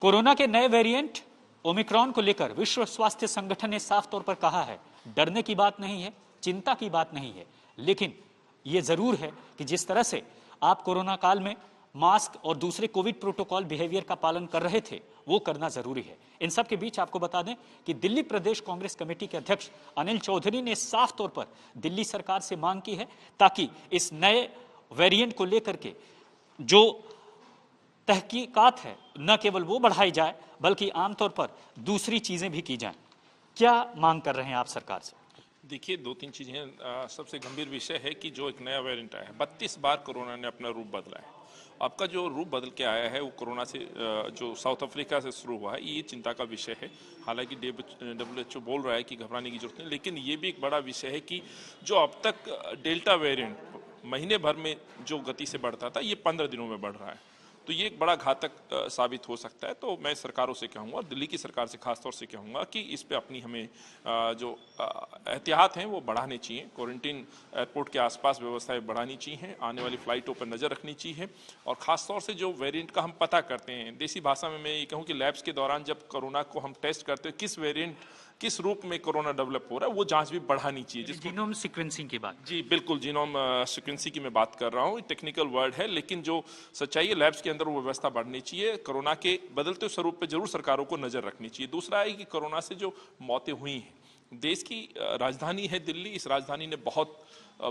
Corona के नए variant Omicron को लेकर विश्व स्वास्थ्य संगठन ने साफ तौर पर कहा है, डरने की बात नहीं है, चिंता की बात नहीं है, लेकिन यह जरूर है कि जिस तरह से आप कोरोना काल में मास्क और दूसरे कोविड प्रोटोकॉल बिहेवियर का पालन कर रहे थे, वो करना जरूरी है। इन सब के बीच आपको बता दें कि दिल्ली प्रदेश कांग्रेस कमेटी के अध्यक्ष अनिल चौधरी ने साफ तौर पर दिल्ली सरकार से मांग की है ताकि इस नए वेरिएंट को लेकर के जो तहकीकात है न केवल वो बढ़ाई जाए बल्कि आमतौर पर दूसरी चीजें भी की जाएं। क्या मांग कर रहे हैं आप सरकार से? देखिए, दो तीन चीजें हैं। सबसे गंभीर विषय है कि जो एक नया वेरिएंट आया है, 32 बार कोरोना ने अपना रूप बदला है। आपका जो रूप बदल के आया है वो कोरोना से जो साउथ अफ्रीका से शुरू हुआ है, ये चिंता का विषय है। हालांकि WHO बोल रहा है कि घबराने की जरूरत नहीं, लेकिन ये भी एक बड़ा विषय है कि जो अब तक डेल्टा वेरिएंट महीने भर में जो गति से बढ़ता था, ये 15 दिनों में बढ़ रहा है। तो ये एक बड़ा घातक साबित हो सकता है। तो मैं सरकारों से कहूँगा, दिल्ली की सरकार से खासतौर से कहूँगा कि इस पे अपनी हमें जो एहतियात हैं वो बढ़ाने चाहिए। क्वारंटीन एयरपोर्ट के आसपास व्यवस्थाएं बढ़ानी चाहिए, आने वाली फ्लाइटों पर नज़र रखनी चाहिए। और ख़ासतौर से जो वेरिएंट का हम पता करते हैं, देसी भाषा में मैं ये कहूँ कि लैब्स के दौरान जब कोरोना को हम टेस्ट करते हैं, किस वेरिएंट किस रूप में कोरोना डेवलप हो रहा है, वो जांच भी बढ़ानी चाहिए। जीनोम सीक्वेंसिंग की बात। जी बिल्कुल, जीनोम सीक्वेंसिंग की मैं बात कर रहा हूँ। टेक्निकल वर्ड है, लेकिन जो सच्चाई है लैब्स के अंदर वो व्यवस्था बढ़नी चाहिए। कोरोना के बदलते स्वरूप पे जरूर सरकारों को नजर रखनी चाहिए। दूसरा है कि कोरोना से जो मौतें हुई हैं, देश की राजधानी है दिल्ली, इस राजधानी ने बहुत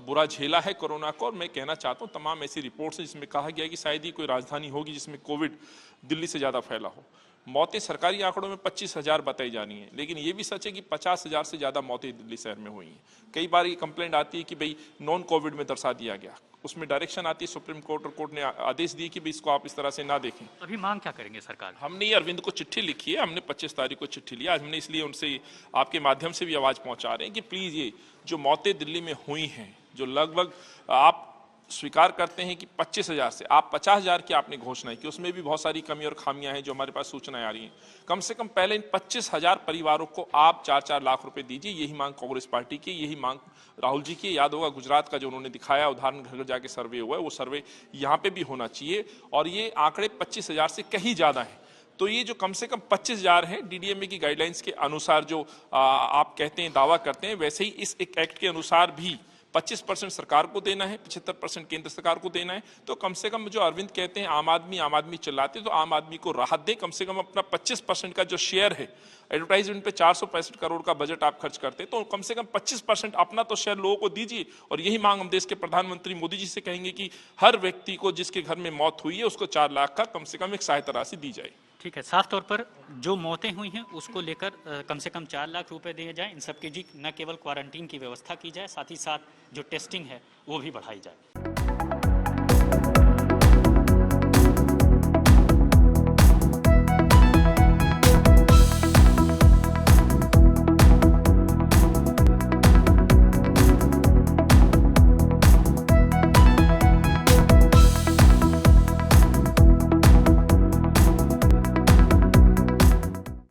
बुरा झेला है कोरोना को। और मैं कहना चाहता हूँ, तमाम ऐसी रिपोर्ट्स हैं जिसमें कहा गया है कि शायद ही कोई राजधानी होगी जिसमें कोविड दिल्ली से ज़्यादा फैला हो। मौतें सरकारी आंकड़ों में 25,000 बताई जानी है, लेकिन ये भी सच है कि 50,000 से ज़्यादा मौतें दिल्ली शहर में हुई हैं। कई बार ये कंप्लेंट आती है कि भाई नॉन कोविड में दर्शा दिया गया, उसमें डायरेक्शन आती है सुप्रीम कोर्ट, और कोर्ट ने आदेश दिए कि भाई इसको आप इस तरह से ना देखें। अभी मांग क्या करेंगे सरकार? हमने ये अरविंद को चिट्ठी लिखी है, हमने 25 तारीख को चिट्ठी लिया। आज हमने इसलिए उनसे आपके माध्यम से भी आवाज़ पहुँचा रहे हैं कि प्लीज़ ये जो मौतें दिल्ली में हुई हैं, जो लगभग आप स्वीकार करते हैं कि 25,000 से आप 50,000 की आपने घोषणा की, उसमें भी बहुत सारी कमी और खामियां हैं जो हमारे पास सूचनाएं आ रही हैं। कम से कम पहले इन 25,000 परिवारों को आप 4-4 लाख रुपए दीजिए। यही मांग कांग्रेस पार्टी की, यही मांग राहुल जी की। याद होगा गुजरात का जो उन्होंने दिखाया उदाहरण, घर घर जाके सर्वे हुआ है, वो सर्वे यहाँ पे भी होना चाहिए। और ये आंकड़े 25,000 से कहीं ज्यादा है। तो ये जो कम से कम 25,000 है, DDMA की गाइडलाइंस के अनुसार जो आप कहते हैं, दावा करते हैं, वैसे ही इस एक एक्ट के अनुसार भी 25% सरकार को देना है, 75% केंद्र सरकार को देना है। तो कम से कम जो अरविंद कहते हैं आम आदमी चिल्लाते, तो आम आदमी को राहत दे। कम से कम अपना 25% का जो शेयर है, एडवर्टाइजमेंट पे 465 करोड़ का बजट आप खर्च करते, तो कम से कम 25% अपना तो शेयर लोगों को दीजिए। और यही मांग हम देश के प्रधानमंत्री मोदी जी से कहेंगे कि हर व्यक्ति को जिसके घर में मौत हुई है उसको 4 लाख का कम से कम एक सहायता राशि दी जाए। ठीक है, साफ तौर पर जो मौतें हुई हैं उसको लेकर कम से कम 4 लाख रुपए दिए जाए। इन सबकी जी न केवल क्वारंटीन की व्यवस्था की जाए, साथ ही साथ जो टेस्टिंग है वो भी बढ़ाई जाए।